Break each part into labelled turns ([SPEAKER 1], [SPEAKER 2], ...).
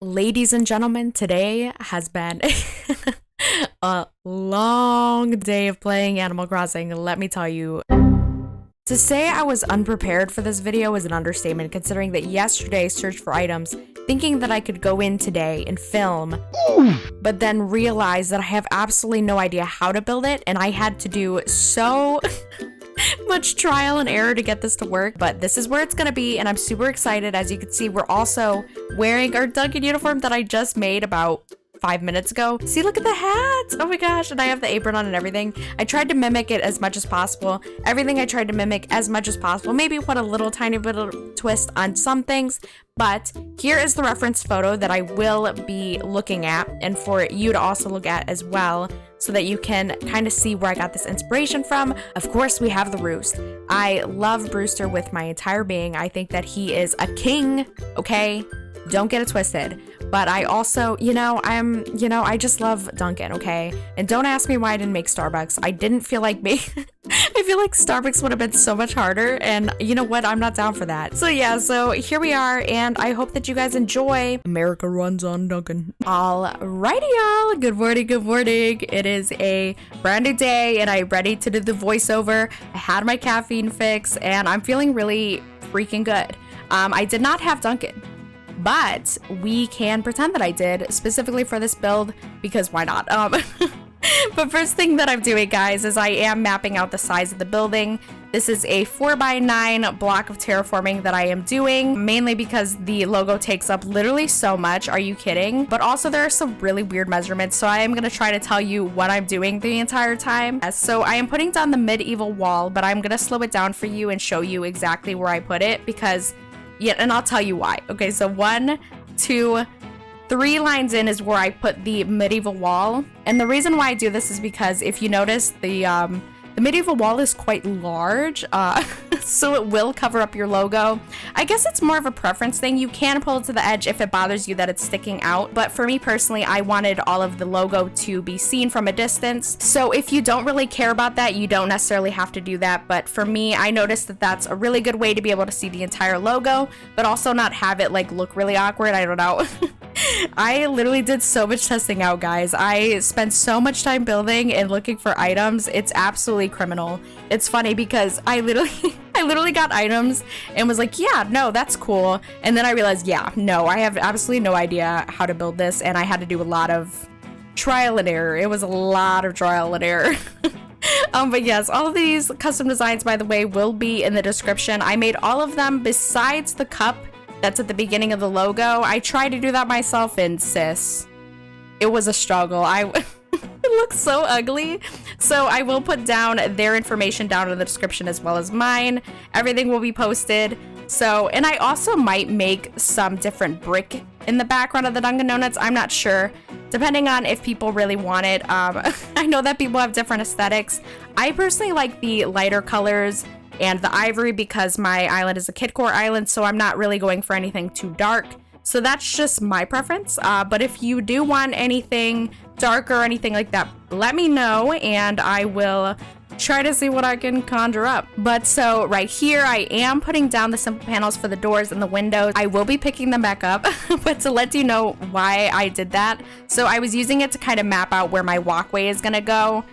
[SPEAKER 1] Ladies and gentlemen, today has been a long day of playing Animal Crossing, let me tell you. To say I was unprepared for this video is an understatement, considering that yesterday I searched for items, thinking that I could go in today and film, but then realized that I have absolutely no idea how to build it, and I had to do so much trial and error to get this to work. But this is where it's gonna be, and I'm super excited. As you can see, we're also wearing our Dunkin uniform that I just made about 5 minutes ago. See, look at the hat. Oh my gosh. And I have the apron on and everything. I tried to mimic it as much as possible. Everything I tried to mimic as much as possible. Maybe put a little tiny bit of twist on some things. But here is the reference photo that I will be looking at, and for you to also look at as well, so that you can kind of see where I got this inspiration from. Of course, we have the roost. I love Brewster with my entire being. I think that he is a king, okay? Don't get it twisted. But I also, I just love Dunkin', okay? And don't ask me why I didn't make Starbucks. I didn't feel like me. I feel like Starbucks would have been so much harder, and you know what? I'm not down for that. So yeah, so here we are, and I hope that you guys enjoy. America runs on Dunkin'. Alrighty, y'all. Good morning, good morning. It is a brand new day, and I'm ready to do the voiceover. I had my caffeine fix, and I'm feeling really freaking good. I did not have Dunkin', but we can pretend that I did, specifically for this build, because why not? But first thing that I'm doing, guys, is I am mapping out the size of the building. This is a 4x9 block of terraforming that I am doing, mainly because the logo takes up literally so much. Are you kidding? But also there are some really weird measurements, so I am going to try to tell you what I'm doing the entire time. So I am putting down the medieval wall, but I'm going to slow it down for you and show you exactly where I put it, because, yeah, and I'll tell you why. Okay, so 1, 2, 3 lines in is where I put the medieval wall. And the reason why I do this is because if you notice, the medieval wall is quite large, so it will cover up your logo. I guess it's more of a preference thing. You can pull it to the edge if it bothers you that it's sticking out. But for me personally, I wanted all of the logo to be seen from a distance. So if you don't really care about that, you don't necessarily have to do that. But for me, I noticed that that's a really good way to be able to see the entire logo, but also not have it like look really awkward. I don't know. I literally did so much testing out, guys. I spent so much time building and looking for items. It's absolutely criminal. It's funny because I literally got items and was like, yeah, no, that's cool. And then I realized, yeah, no, I have absolutely no idea how to build this, and I had to do a lot of trial and error. It was a lot of trial and error. But yes, all of these custom designs, by the way, will be in the description. I made all of them besides the cup that's at the beginning of the logo. I tried to do that myself, and sis, it was a struggle. It looks so ugly. So I will put down their information down in the description as well as mine. Everything will be posted. So, and I also might make some different brick in the background of the Dunkin Donuts. I'm not sure, depending on if people really want it. I know that people have different aesthetics. I personally like the lighter colors and the ivory because my island is a kidcore island, so I'm not really going for anything too dark. So that's just my preference. But if you do want anything dark or anything like that, let me know, and I will try to see what I can conjure up. But so right here, I am putting down the simple panels for the doors and the windows. I will be picking them back up, but to let you know why I did that. So I was using it to kind of map out where my walkway is gonna go.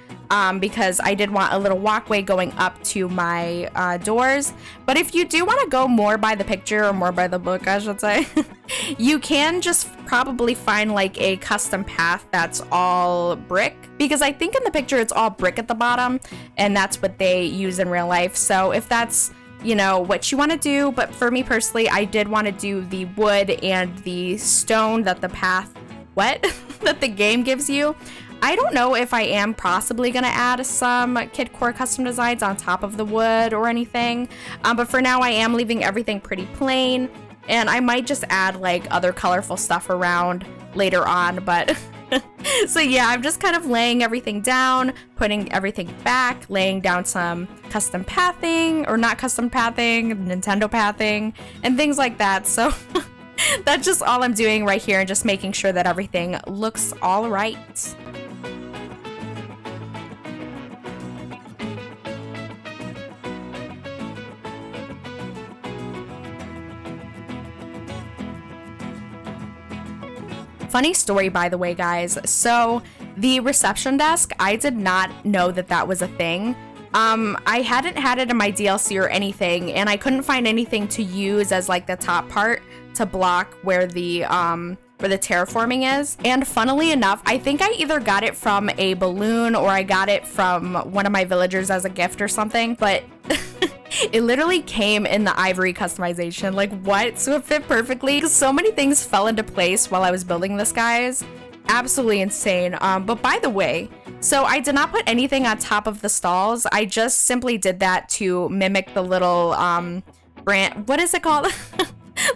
[SPEAKER 1] Because I did want a little walkway going up to my doors. But if you do want to go more by the picture, or more by the book, I should say, you can just probably find like a custom path that's all brick. Because I think in the picture it's all brick at the bottom, and that's what they use in real life. So if that's, what you want to do, but for me personally, I did want to do the wood and the stone that the path, that the game gives you. I don't know if I am possibly going to add some kidcore custom designs on top of the wood or anything, but for now I am leaving everything pretty plain, and I might just add like other colorful stuff around later on. But so yeah, I'm just kind of laying everything down, putting everything back, laying down some custom pathing, or not custom pathing, Nintendo pathing, and things like that. So that's just all I'm doing right here, and just making sure that everything looks all right. Funny story, by the way, guys. So the reception desk, I did not know that that was a thing. I hadn't had it in my DLC or anything, and I couldn't find anything to use as like the top part to block where the terraforming is. And funnily enough, I think I either got it from a balloon or I got it from one of my villagers as a gift or something, but it literally came in the ivory customization. Like, what? So it fit perfectly. So many things fell into place while I was building this, guys. Absolutely insane. But by the way, so I did not put anything on top of the stalls. I just simply did that to mimic the little what is it called?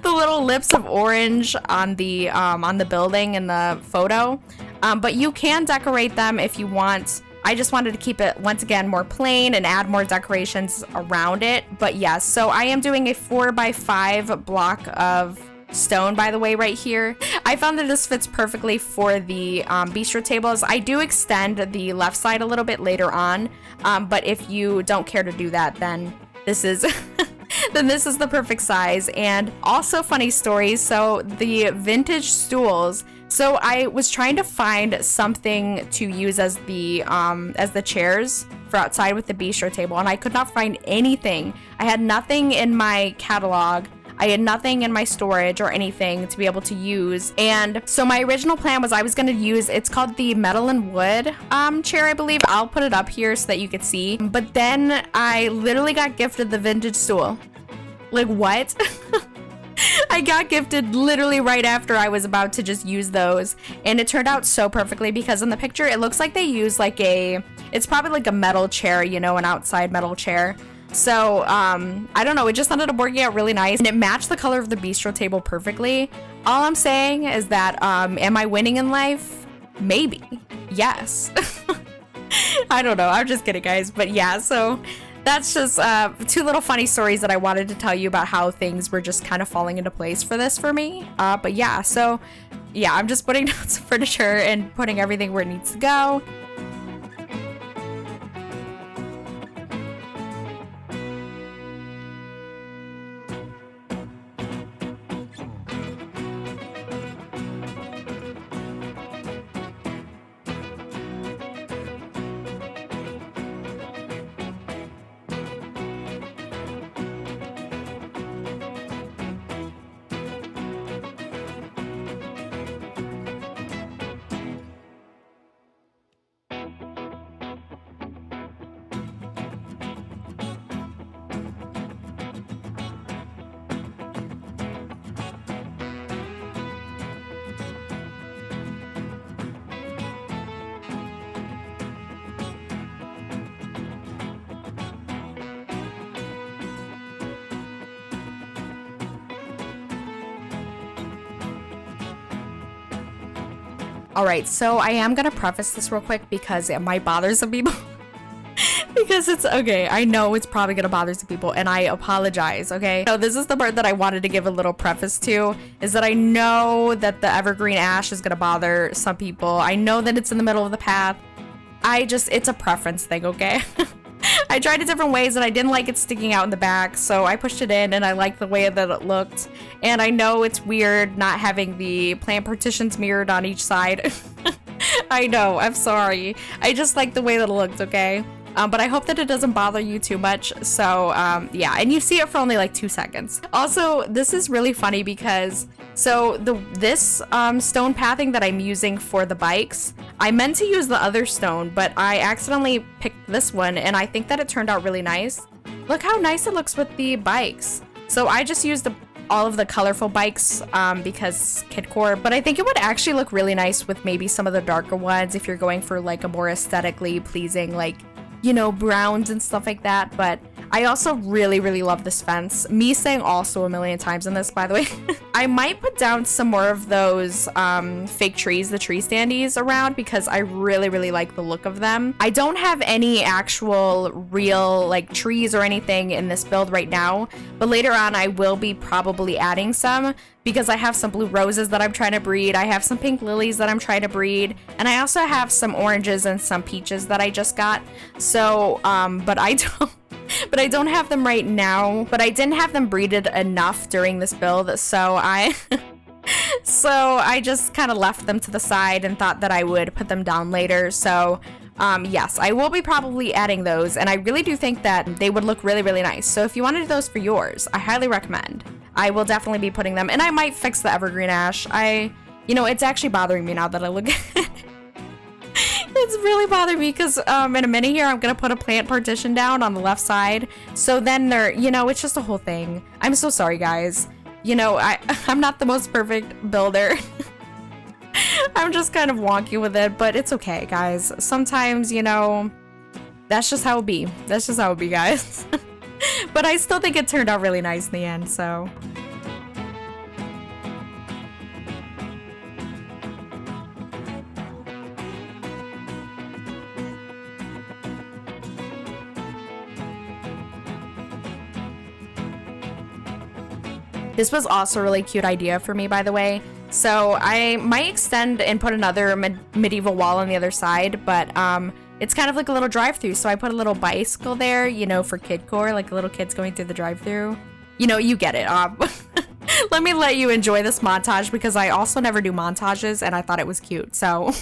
[SPEAKER 1] The little lips of orange on the building in the photo. But you can decorate them if you want. I just wanted to keep it, once again, more plain and add more decorations around it. But yes, so I am doing a 4x5 block of stone, by the way, right here. I found that this fits perfectly for the bistro tables. I do extend the left side a little bit later on, but if you don't care to do that, then this is then this is the perfect size. And also, funny story, so the vintage stools, so I was trying to find something to use as the chairs for outside with the bistro table, and I could not find anything. I had nothing in my catalog. I had nothing in my storage or anything to be able to use. And so my original plan was I was going to use, it's called the metal and wood chair, I believe. I'll put it up here so that you could see. But then I literally got gifted the vintage stool. Like, what? I got gifted literally right after I was about to just use those. And it turned out so perfectly because in the picture, it looks like they use like it's probably like a metal chair, you know, an outside metal chair. So, I don't know, it just ended up working out really nice, and it matched the color of the bistro table perfectly. All I'm saying is that, am I winning in life? Maybe. Yes. I don't know, I'm just kidding, guys, but yeah, so that's just, two little funny stories that I wanted to tell you about how things were just kind of falling into place for this for me. But yeah, so, yeah, I'm just putting down some furniture and putting everything where it needs to go. Alright, so I am gonna preface this real quick because it might bother some people. Because it's, okay, I know it's probably gonna bother some people, and I apologize, okay? So this is the part that I wanted to give a little preface to, is that I know that the evergreen ash is gonna bother some people. I know that it's in the middle of the path. It's a preference thing, okay? I tried it different ways and I didn't like it sticking out in the back, so I pushed it in and I liked the way that it looked. And I know it's weird not having the plant partitions mirrored on each side. I know, I'm sorry. I just like the way that it looked, okay? But I hope that it doesn't bother you too much. So yeah, and you see it for only like 2 seconds. Also, this is really funny because this stone pathing that I'm using for the bikes, I meant to use the other stone, but I accidentally picked this one, and I think that it turned out really nice. Look how nice it looks with the bikes. So I just used all of the colorful bikes because kidcore, but I think it would actually look really nice with maybe some of the darker ones if you're going for like a more aesthetically pleasing, like, you know, browns and stuff like that. But I also really, really love this fence. Me saying also a million times in this, by the way. I might put down some more of those fake trees, the tree standees around, because I really, really like the look of them. I don't have any actual real like trees or anything in this build right now, but later on I will be probably adding some because I have some blue roses that I'm trying to breed. I have some pink lilies that I'm trying to breed, and I also have some oranges and some peaches that I just got. So, but I don't have them right now, but I didn't have them breeded enough during this build, so So I just kind of left them to the side and thought that I would put them down later. So yes, I will be probably adding those, and I really do think that they would look really, really nice. So if you want to do those for yours, I highly recommend. I will definitely be putting them, and I might fix the evergreen ash. You know, it's actually bothering me now that I look at it. It's really bothering me because in a minute here, I'm going to put a plant partition down on the left side. So then they're, you know, it's just a whole thing. I'm so sorry, guys. You know, I'm not the most perfect builder. I'm just kind of wonky with it, but it's okay, guys. Sometimes, you know, that's just how it be. That's just how it be, guys. But I still think it turned out really nice in the end, so. This was also a really cute idea for me, by the way. So I might extend and put another medieval wall on the other side, but it's kind of like a little drive-through. So I put a little bicycle there, you know, for kidcore, like little kids going through the drive-through. You know, you get it. Let me let you enjoy this montage because I also never do montages and I thought it was cute. So.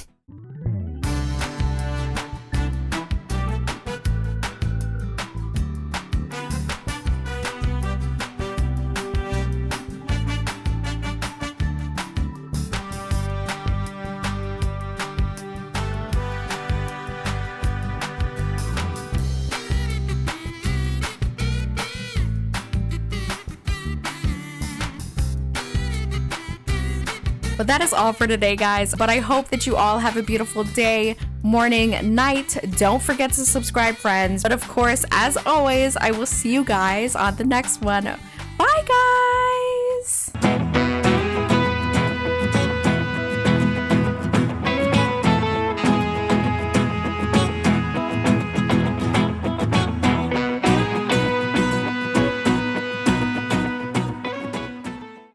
[SPEAKER 1] But that is all for today, guys. But I hope that you all have a beautiful day, morning, night. Don't forget to subscribe, friends. But of course, as always, I will see you guys on the next one. Bye, guys!